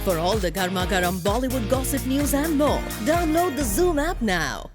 For all the Garma Garam Bollywood gossip news and more, download the Zoom app now.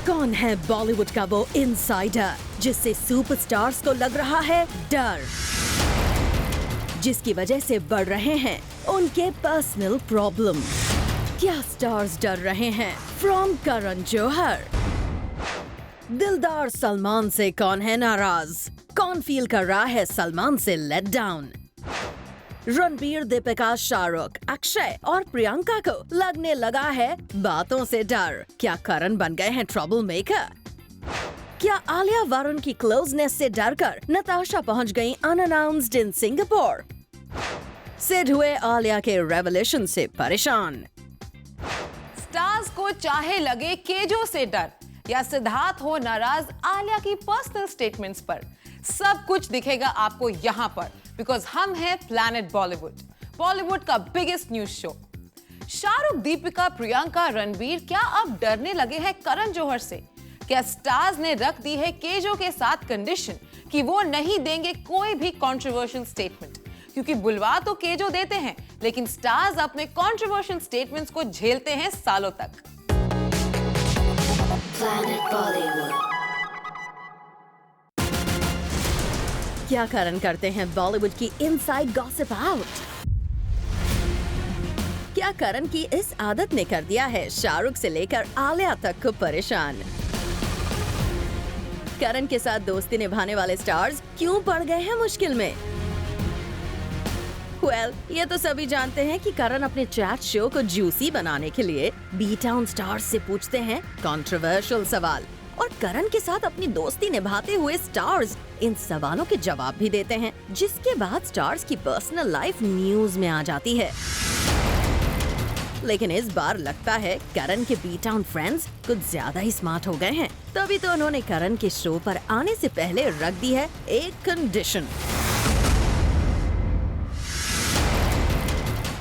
कौन है बॉलीवुड का वो insider जिससे superstars को लग रहा है डर, जिसकी वजह से बढ़ रहे हैं उनके पर्सनल प्रॉब्लम? क्या स्टार्स डर रहे हैं फ्रॉम करण जौहर? दिलदार सलमान से कौन है नाराज? कौन फील कर रहा है सलमान से लेट डाउन? रणबीर, दीपिका, शाहरुख, अक्षय और प्रियंका को लगने लगा है बातों से डर। क्या करण बन गए हैं ट्रबल मेकर? क्या आलिया वरुण की क्लोजनेस से डरकर नताशा पहुंच गईं अनअनाउंस्ड इन सिंगापुर? सिड हुए आलिया के रेवलेशन से परेशान। स्टार्स को चाहे लगे केजो से डर या सिद्धार्थ हो नाराज आलिया की पर्सनल स्टेटमेंट्स पर, सब कुछ दिखेगा आपको यहाँ पर, बिकॉज हम हैं प्लैनेट बॉलीवुड का biggest news show. Shahrukh, Deepika, Priyanka, Ranbir क्या अब डरने लगे हैं करण जौहर से? क्या स्टार्स ने रख दी है केजो के साथ कंडीशन कि वो नहीं देंगे कोई भी कंट्रोवर्शियल स्टेटमेंट? क्योंकि बुलवा तो केजो देते हैं, लेकिन स्टार्स अपने कंट्रोवर्शियल स्टेटमेंट्स को झेलते हैं सालों तक। क्या करण करते हैं बॉलीवुड की इनसाइड गॉसिप आउट? क्या करण की इस आदत ने कर दिया है शाहरुख से लेकर आलिया तक को परेशान? करण के साथ दोस्ती निभाने वाले स्टार्स क्यों पड़ गए हैं मुश्किल में? ये तो सभी जानते हैं कि करण अपने चैट शो को जूसी बनाने के लिए बी टाउन स्टार्स से पूछते हैं कंट्रोवर्शियल सवाल, और करण के साथ अपनी दोस्ती निभाते हुए स्टार्स इन सवालों के जवाब भी देते हैं, जिसके बाद स्टार्स की पर्सनल लाइफ न्यूज में आ जाती है। लेकिन इस बार लगता है करण के बी टाउन फ्रेंड्स कुछ ज्यादा ही स्मार्ट हो गए हैं, तभी तो उन्होंने करण के शो पर आने से पहले रख दी है एक condition.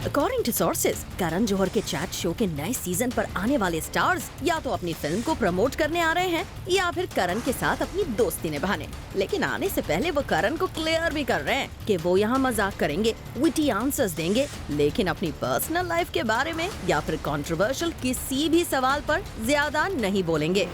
According two sources, Karan Johar के चैट शो के नए सीजन पर आने वाले स्टार्स या तो अपनी फिल्म को प्रमोट करने आ रहे हैं या फिर करण के साथ अपनी दोस्ती निभाने। लेकिन आने से पहले वो करण को क्लियर भी कर रहे हैं कि वो यहाँ मजाक करेंगे, विटी आंसर्स देंगे, लेकिन अपनी पर्सनल लाइफ के बारे में या फिर कंट्रोवर्शियल किसी भी सवाल पर ज्यादा नहीं बोलेंगे।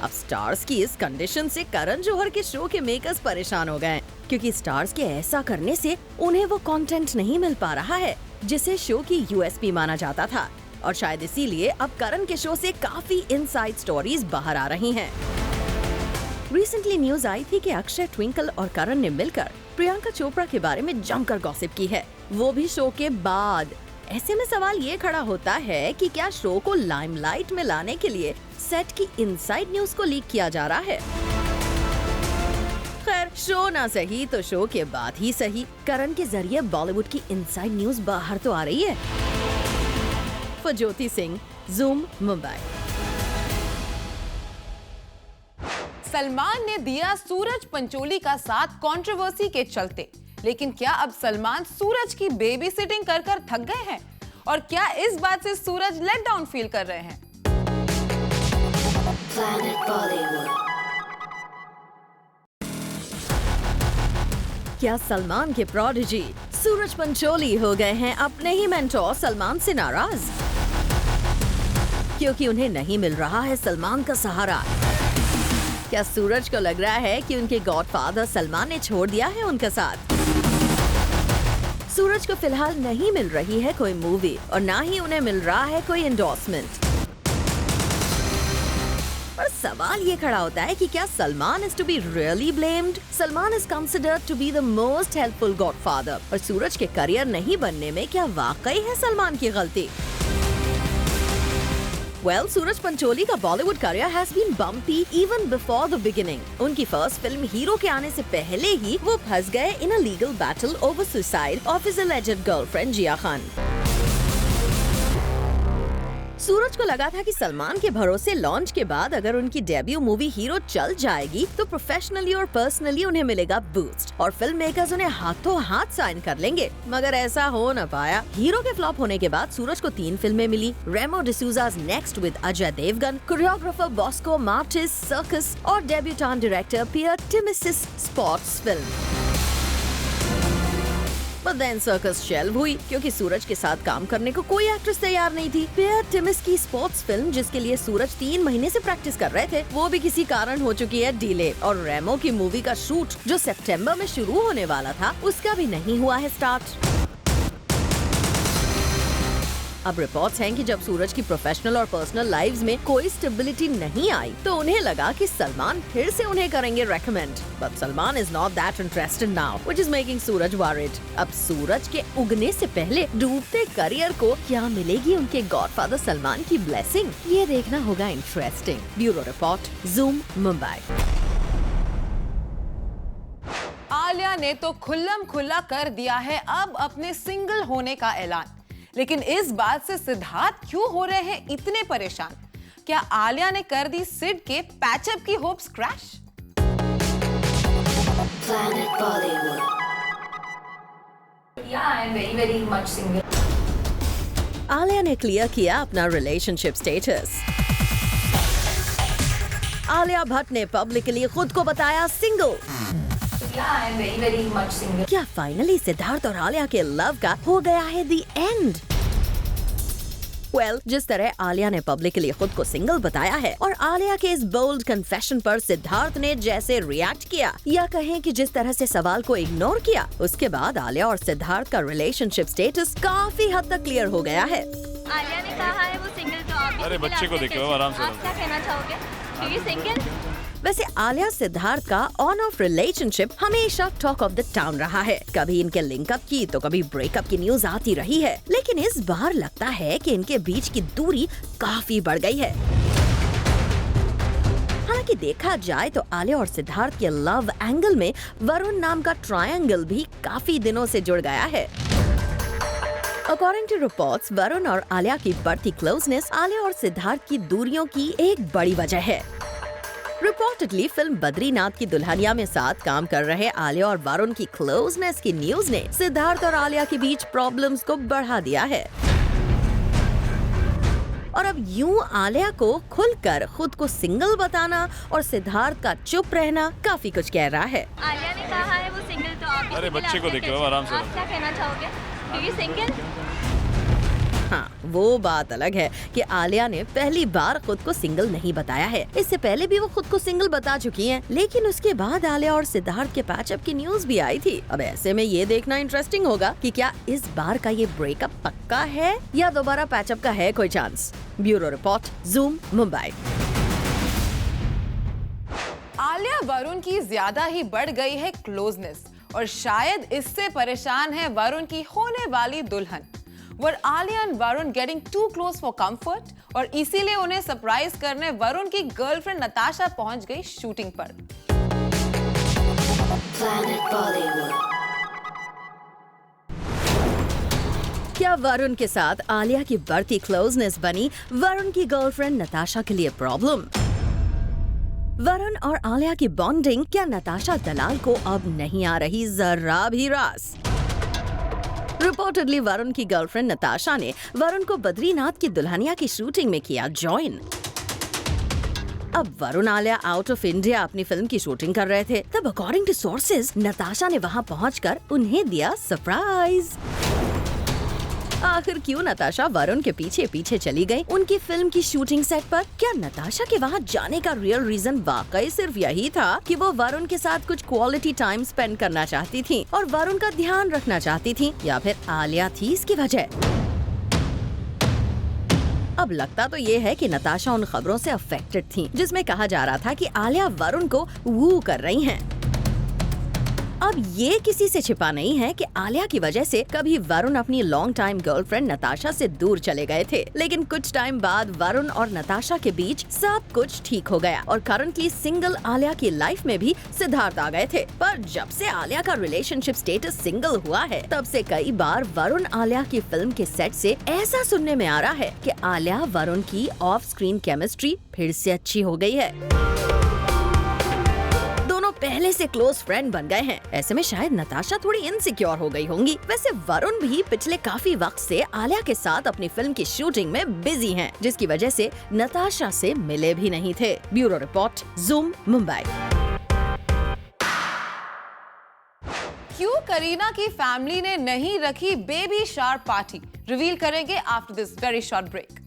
अब स्टार्स की इस कंडीशन से करण जौहर के शो के मेकर्स परेशान हो गए, क्योंकि स्टार्स के ऐसा करने से उन्हें वो कंटेंट नहीं मिल पा रहा है जिसे शो की यूएसपी माना जाता था, और शायद इसीलिए अब करण के शो से काफी इनसाइड स्टोरीज बाहर आ रही हैं। रिसेंटली न्यूज आई थी कि अक्षय, ट्विंकल और करण ने मिलकर प्रियंका चोपड़ा के बारे में जमकर गॉसिप की है, वो भी शो के बाद। ऐसे में सवाल ये खड़ा होता है कि क्या शो को लाइमलाइट में लाने के लिए सेट की इनसाइड न्यूज को लीक किया जा रहा है? खैर, शो ना सही तो शो के बाद ही सही, करण के जरिए बॉलीवुड की इनसाइड न्यूज बाहर तो आ रही है। For Jyoti Singh, zoom, Mumbai. सलमान ने दिया सूरज पंचोली का साथ कंट्रोवर्सी के चलते, लेकिन क्या अब सलमान सूरज की बेबी सिटिंग कर कर थक गए हैं? और क्या इस बात से सूरज लेट डाउन फील कर रहे हैं? क्या सलमान के प्रोडिजी सूरज पंचोली हो गए हैं अपने ही मेंटोर सलमान से नाराज, क्योंकि उन्हें नहीं मिल रहा है सलमान का सहारा? क्या सूरज को लग रहा है कि उनके गॉडफादर सलमान ने छोड़ दिया है उनका साथ? सूरज को फिलहाल नहीं मिल रही है कोई मूवी और ना ही उन्हें मिल रहा है कोई एंडोर्समेंट। पर सवाल ये खड़ा होता है कि क्या Salman is to be really blamed? Salman is considered to be the most helpful godfather, और सूरज के करियर नहीं बनने में क्या वाकई है सलमान की गलती? सूरज पंचोली का Bollywood career has been bumpy even before the beginning. उनकी फर्स्ट फिल्म हीरो के आने से पहले ही वो फंस गए in a legal battle over suicide of his alleged girlfriend Jiah Khan. Suraj को लगा था कि सलमान के भरोसे लॉन्च के बाद अगर उनकी डेब्यू मूवी हीरो चल जाएगी तो प्रोफेशनली और पर्सनली उन्हें मिलेगा बूस्ट और फिल्म मेकर्स उन्हें हाथों हाथ साइन कर लेंगे, मगर ऐसा हो न पाया। हीरो के फ्लॉप होने के बाद सूरज को 3 फिल्में मिली, रेमो डिसूजा's next with Ajay Devgn, choreographer Bosco Martis circus और डेब्यूटेंट डायरेक्टर पियर टिमिसिस स्पोर्ट्स फिल्म। But then सर्कस शेल्व हुई क्योंकि सूरज के साथ काम करने को कोई एक्ट्रेस तैयार नहीं थी। पियर टिमिस की स्पोर्ट्स फिल्म जिसके लिए सूरज 3 महीने से प्रैक्टिस कर रहे थे वो भी किसी कारण हो चुकी है डिले और रेमो की मूवी का शूट जो सितंबर में शुरू होने वाला था उसका भी नहीं हुआ है स्टार्ट। अब रिपोर्ट्स हैं कि जब सूरज की प्रोफेशनल और पर्सनल लाइव्स में कोई स्टेबिलिटी नहीं आई तो उन्हें लगा कि सलमान फिर से उन्हें करेंगे recommend, but Salman is not that interested now, which is making Suraj worried. अब सूरज के उगने से पहले डूबते करियर को क्या मिलेगी उनके गॉडफादर सलमान की ब्लेसिंग, ये देखना होगा interesting. Bureau report, zoom, Mumbai. Alia ने तो खुल्लम खुल्ला कर दिया है अब अपने सिंगल होने का ऐलान, लेकिन इस बात से सिद्धार्थ क्यों हो रहे हैं इतने परेशान? क्या आलिया ने कर दी सिड के पैचअप की होप्स क्रैश? आलिया ने क्लियर किया अपना रिलेशनशिप स्टेटस। आलिया भट्ट ने पब्लिकली खुद को बताया सिंगल। क्या फाइनली सिद्धार्थ और आलिया के लव का हो गया है द एंड? जिस तरह आलिया ने पब्लिकली खुद को सिंगल बताया है और आलिया के इस बोल्ड कन्फेशन पर सिद्धार्थ ने जैसे रिएक्ट किया या कहें कि जिस तरह से सवाल को इग्नोर किया, उसके बाद आलिया और सिद्धार्थ का रिलेशनशिप स्टेटस काफी हद तक क्लियर हो गया है। आलिया ने कहा है वो सिंगल, तो आप अरे बच्चे को देखो आराम से। आप क्या कहना चाहोगे? सिंगल? वैसे आलिया सिद्धार्थ का ऑन ऑफ रिलेशनशिप हमेशा टॉक ऑफ द टाउन रहा है। कभी इनके लिंकअप की तो कभी ब्रेकअप की न्यूज आती रही है, लेकिन इस बार लगता है कि इनके बीच की दूरी काफी बढ़ गई है। हालांकि देखा जाए तो आलिया और सिद्धार्थ के लव एंगल में वरुण नाम का ट्रायंगल भी काफी दिनों से जुड़ गया है। अकॉर्डिंग टू रिपोर्ट्स, वरुण और आलिया की बढ़ती क्लोजनेस आलिया और सिद्धार्थ की दूरियों की एक बड़ी वजह है। रिपोर्टेडली फिल्म बद्रीनाथ की दुल्हनिया में साथ काम कर रहे आलिया और वरुण की क्लोजनेस की न्यूज ने सिद्धार्थ और आलिया के बीच प्रॉब्लम्स को बढ़ा दिया है और अब यूं आलिया को खुलकर खुद को सिंगल बताना और सिद्धार्थ का चुप रहना काफी कुछ कह रहा है। आलिया ने कहा है वो सिंगल, तो आप अरे बच्चे को देखो आराम से। आप क्या कहना चाहोगे? सिंगल? हाँ, वो बात अलग है कि आलिया ने पहली बार खुद को सिंगल नहीं बताया है। इससे पहले भी वो खुद को सिंगल बता चुकी हैं, लेकिन उसके बाद आलिया और सिद्धार्थ के पैचअप की न्यूज भी आई थी। अब ऐसे में ये देखना इंटरेस्टिंग होगा कि क्या इस बार का ये ब्रेकअप पक्का है या दोबारा पैचअप का है कोई chance. Bureau report, zoom, Mumbai. Alia Varun की ज्यादा ही बढ़ गई है क्लोजनेस और शायद इससे परेशान है वरुण की होने वाली दुल्हन। Were Alia and Varun getting too close for comfort? और इसीलिए उन्हें सरप्राइज करने वरुण की गर्लफ्रेंड नताशा पहुंच गई शूटिंग पर। क्या वरुण के साथ आलिया की बढ़ती क्लोजनेस बनी वरुण की गर्लफ्रेंड नताशा के लिए प्रॉब्लम? वरुण और आलिया की बॉन्डिंग क्या नताशा दलाल को अब नहीं आ रही जरा भी रास? रिपोर्टेडली वरुण की गर्लफ्रेंड नताशा ने वरुण को बद्रीनाथ की दुल्हनिया की शूटिंग में किया ज्वाइन। अब Varun Alia out of India अपनी फिल्म की शूटिंग कर रहे थे, तब अकॉर्डिंग टू सोर्सेज नताशा ने वहां पहुंचकर उन्हें दिया सरप्राइज। आखिर क्यों नताशा वरुण के पीछे पीछे चली गई उनकी फिल्म की शूटिंग सेट पर? क्या नताशा के वहां जाने का रियल रीजन वाकई सिर्फ यही था कि वो वरुण के साथ कुछ क्वालिटी टाइम स्पेंड करना चाहती थी और वरुण का ध्यान रखना चाहती थी, या फिर आलिया थी इसकी वजह? अब लगता तो ये है कि नताशा उन खबरों से अफेक्टेड थी जिसमें कहा जा रहा था कि आलिया वरुण को वू कर रही हैं। अब ये किसी से छिपा नहीं है कि आलिया की वजह से कभी वरुण अपनी लॉन्ग टाइम गर्लफ्रेंड नताशा से दूर चले गए थे, लेकिन कुछ टाइम बाद वरुण और नताशा के बीच सब कुछ ठीक हो गया और करंटली सिंगल आलिया की लाइफ में भी सिद्धार्थ आ गए थे। पर जब से आलिया का रिलेशनशिप स्टेटस सिंगल हुआ है, तब से कई बार वरुण आलिया की फिल्म के सेट से ऐसा सुनने में आ रहा है कि आलिया वरुण की ऑफ स्क्रीन केमिस्ट्री फिर से अच्छी हो गई है। दोनों पहले से क्लोज फ्रेंड बन गए हैं। ऐसे में शायद नताशा थोड़ी इनसिक्योर हो गई होंगी। वैसे वरुण भी पिछले काफी वक्त से आलिया के साथ अपनी फिल्म की शूटिंग में बिजी हैं, जिसकी वजह से नताशा से मिले भी नहीं थे। Bureau report, zoom, Mumbai. क्यों करीना की फैमिली ने नहीं रखी बेबी शावर पार्टी, रिवील करेंगे after this very short break.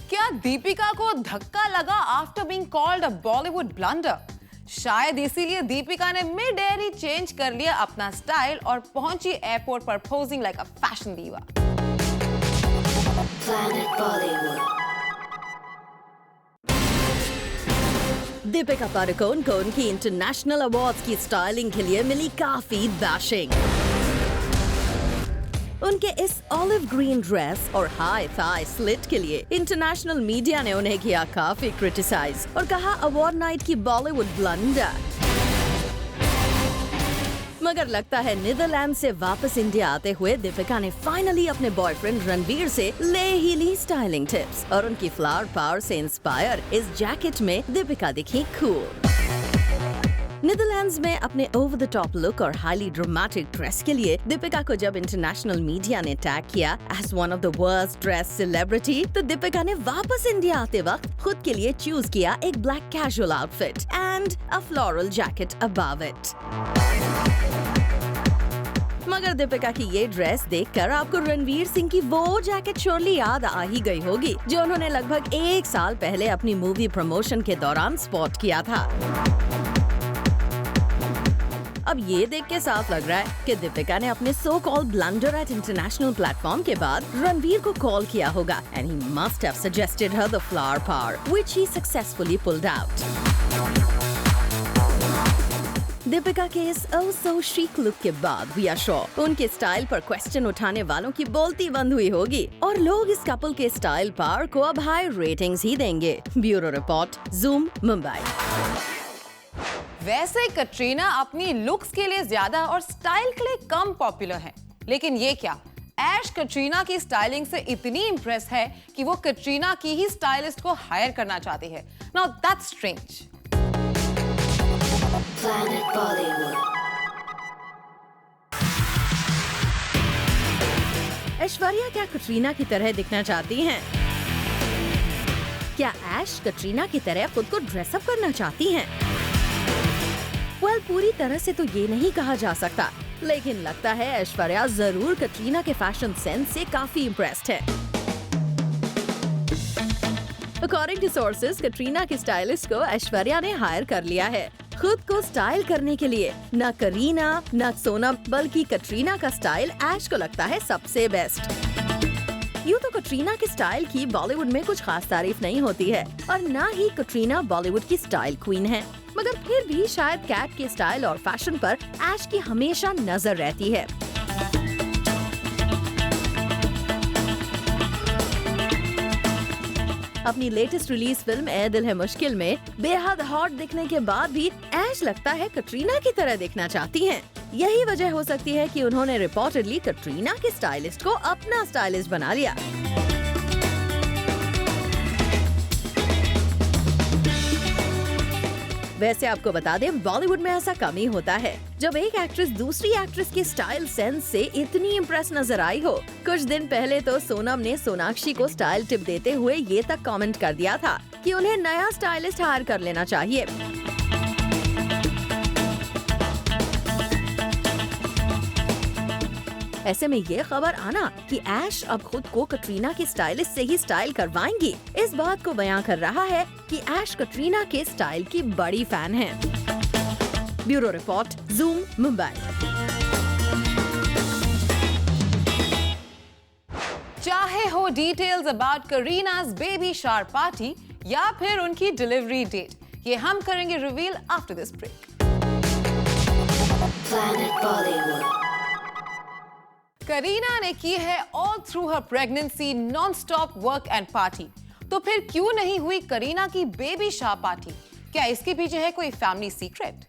क्या दीपिका को धक्का लगा after being called a Bollywood blunder? शायद इसीलिए दीपिका ने मिड एयर ही चेंज कर लिया अपना स्टाइल और पहुंची एयरपोर्ट पर पोजिंग लाइक अ फैशन दीवा। दीपिका पादुकोण को उनकी इंटरनेशनल अवार्ड्स की स्टाइलिंग के लिए मिली काफी बैशिंग। उनके इस ऑलिव ग्रीन ड्रेस और हाई थाई स्लिट के लिए इंटरनेशनल मीडिया ने उन्हें किया काफी क्रिटिसाइज और कहा अवार्ड नाइट की बॉलीवुड ब्लंडर। मगर लगता है नीदरलैंड से वापस इंडिया आते हुए दीपिका ने फाइनली अपने बॉयफ्रेंड रणवीर से ले ही ली स्टाइलिंग टिप्स और उनकी फ्लावर पावर से इंस्पायर इस जैकेट में दीपिका दिखी कूल। नीदरलैंड्स में अपने ओवर द टॉप लुक और हाईली ड्रामेटिक ड्रेस के लिए दीपिका को जब इंटरनेशनल मीडिया ने टैग किया as one of the world's dress celebrity, तो दीपिका ने वापस इंडिया आते वक्त खुद के लिए चूज किया एक black casual outfit and a floral jacket above it. मगर दीपिका की ये ड्रेस देखकर आपको रणवीर सिंह की वो जैकेट श्योरली याद आ ही गई होगी, जो उन्होंने लगभग 1 साल पहले अपनी मूवी प्रमोशन के दौरान स्पॉट किया था। अब ये देख के साफ लग रहा है कि दीपिका ने अपने so called blunder at international platform के बाद रणवीर को कॉल किया होगा and he must have suggested her the flower power which he successfully pulled out. Deepika के इस oh so chic लुक के बाद वी आर श्योर उनके स्टाइल पर क्वेश्चन उठाने वालों की बोलती बंद हुई होगी और लोग इस कपल के स्टाइल पावर को अब हाई रेटिंग्स ही देंगे। Bureau report, zoom, Mumbai. वैसे कटरीना अपनी लुक्स के लिए ज्यादा और स्टाइल के लिए कम पॉपुलर है, लेकिन ये क्या, ऐश कटरीना की स्टाइलिंग से इतनी इंप्रेस है कि वो कटरीना की ही स्टाइलिस्ट को हायर करना चाहती है। Now that's strange. ऐश्वर्या क्या कटरीना की तरह दिखना चाहती हैं? क्या ऐश कटरीना की तरह खुद को ड्रेसअप करना चाहती हैं? पूरी तरह से तो ये नहीं कहा जा सकता, लेकिन लगता है ऐश्वर्या जरूर कटरीना के फैशन सेंस से काफी इम्प्रेस्ड है। अकॉर्डिंग टू सोर्सेज, कटरीना की स्टाइलिस्ट को ऐश्वर्या ने हायर कर लिया है खुद को स्टाइल करने के लिए। न करीना न सोनम बल्कि कटरीना का स्टाइल ऐश को लगता है सबसे बेस्ट। यूँ तो कटरीना के स्टाइल की बॉलीवुड में कुछ खास तारीफ नहीं होती है और न ही कटरीना बॉलीवुड की स्टाइल क्वीन है, मगर फिर भी शायद कैट के स्टाइल और फैशन पर ऐश की हमेशा नजर रहती है। अपनी लेटेस्ट रिलीज फिल्म ए दिल है मुश्किल में बेहद हॉट दिखने के बाद भी ऐश लगता है कटरीना की तरह दिखना चाहती हैं। यही वजह हो सकती है कि उन्होंने रिपोर्टेडली कटरीना के स्टाइलिस्ट को अपना स्टाइलिस्ट बना लिया। वैसे आपको बता दें, बॉलीवुड में ऐसा कम ही होता है जब एक एक्ट्रेस दूसरी एक्ट्रेस के स्टाइल सेंस से इतनी इम्प्रेस नजर आई हो। कुछ दिन पहले तो सोनम ने सोनाक्षी को स्टाइल टिप देते हुए ये तक कमेंट कर दिया था कि उन्हें नया स्टाइलिस्ट हायर कर लेना चाहिए। ऐसे में ये खबर आना कि ऐश अब खुद को कटरीना के स्टाइलिस्ट से ही स्टाइल करवाएंगी, इस बात को बयां कर रहा है कि ऐश कटरीना के स्टाइल की बड़ी फैन है। Bureau report, zoom, Mumbai. चाहे हो डिटेल्स अबाउट करीना's बेबी शावर पार्टी या फिर उनकी डिलीवरी डेट, ये हम करेंगे reveal after this break. Kareena ने की है all through her pregnancy non stop work and party, तो फिर क्यों नहीं हुई करीना की बेबी शावर पार्टी? क्या इसके पीछे है कोई फैमिली सीक्रेट?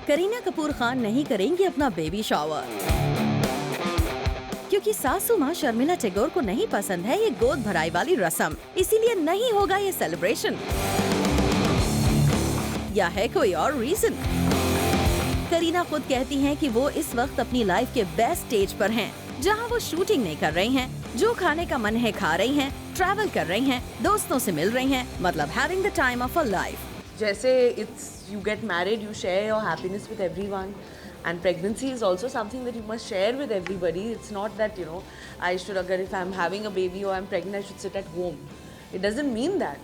करीना कपूर खान नहीं करेंगी अपना बेबी शावर क्योंकि सासू माँ शर्मिला टैगोर को नहीं पसंद है ये गोद भराई वाली रस्म, इसीलिए नहीं होगा ये सेलिब्रेशन। या है कोई और रीजन? करीना खुद कहती हैं कि वो इस वक्त अपनी लाइफ के बेस्ट स्टेज पर हैं, जहां वो शूटिंग नहीं कर रही हैं, जो खाने का मन है खा रही हैं, ट्रैवल कर रही हैं, दोस्तों से मिल रही हैं, मतलब having the time of a life. जैसे you get married, you share your happiness with everyone, and pregnancy is also something that you must share with everybody. It's not that, you know, if I'm having a baby or I'm pregnant, I should sit at home. It doesn't mean that.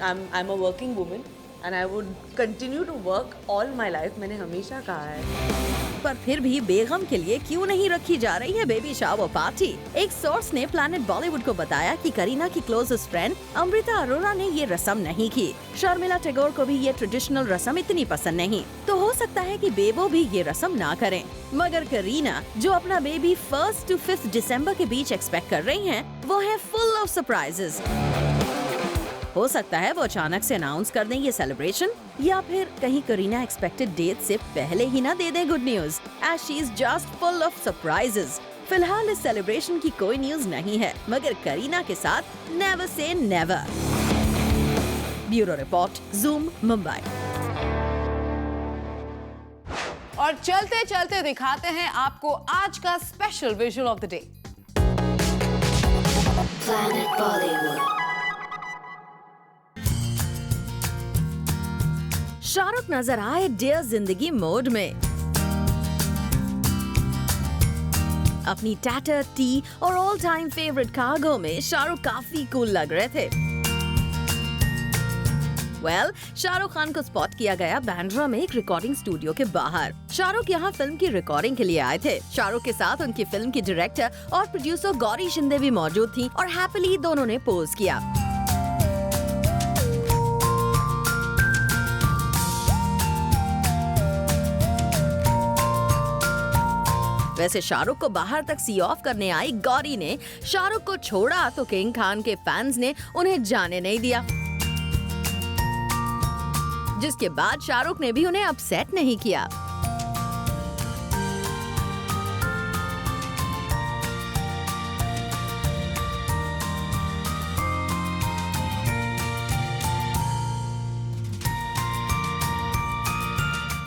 I'm a working woman and I would continue to work all my life. मैंने हमेशा कहा है। पर फिर भी बेगम के लिए क्यों नहीं रखी जा रही है बेबी शावर पार्टी? एक सोर्स ने प्लैनेट बॉलीवुड को बताया कि करीना की क्लोजेस्ट फ्रेंड अमृता अरोरा ने ये रस्म नहीं की। शर्मिला टैगोर को भी ये ट्रेडिशनल रस्म इतनी पसंद नहीं, तो हो सकता है कि बेबो भी ये रस्म ना करें। मगर करीना जो अपना बेबी 1 to 5 दिसंबर के बीच एक्सपेक्ट कर रही हैं, वो है फुल ऑफ सरप्राइजेस। हो सकता है वो अचानक से अनाउंस कर दें ये सेलिब्रेशन, या फिर कहीं करीना एक्सपेक्टेड डेट से पहले ही ना दे दें good news, as she is just full of surprises. फिलहाल इस सेलिब्रेशन की कोई न्यूज नहीं है, मगर करीना के साथ never say never. Bureau report, zoom, Mumbai. और चलते चलते दिखाते हैं आपको आज का special visual of the day. Shahrukh नजर आए डियर जिंदगी मोड में। अपनी टैटर टी और ऑल टाइम फेवरेट कार्गो में शाहरुख काफी कूल लग रहे थे। शाहरुख खान को स्पॉट किया गया बांद्रा में एक रिकॉर्डिंग स्टूडियो के बाहर। शाहरुख यहाँ फिल्म की रिकॉर्डिंग के लिए आए थे। शाहरुख के साथ उनकी फिल्म की डायरेक्टर और प्रोड्यूसर गौरी शिंदे भी मौजूद थी और हैप्पीली दोनों ने पोज किया। वैसे शाहरुख को बाहर तक सी ऑफ करने आई गौरी ने शाहरुख को छोड़ा तो किंग खान के फैंस ने उन्हें जाने नहीं दिया, जिसके बाद शाहरुख ने भी उन्हें अपसेट नहीं किया।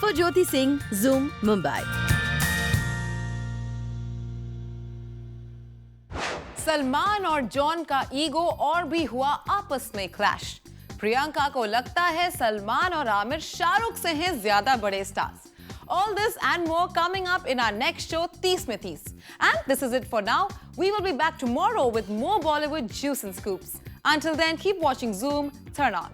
For Jyoti Singh, zoom, Mumbai. सलमान और जॉन का ईगो और भी हुआ आपस में क्लैश। प्रियंका को लगता है सलमान और आमिर शाहरुख से हैं ज्यादा बड़े stars. All this and more coming up in our next show, 30 में 30. And this is it for now. We will be back tomorrow with more Bollywood juice and scoops. Until then, keep watching Zoom. Turn on.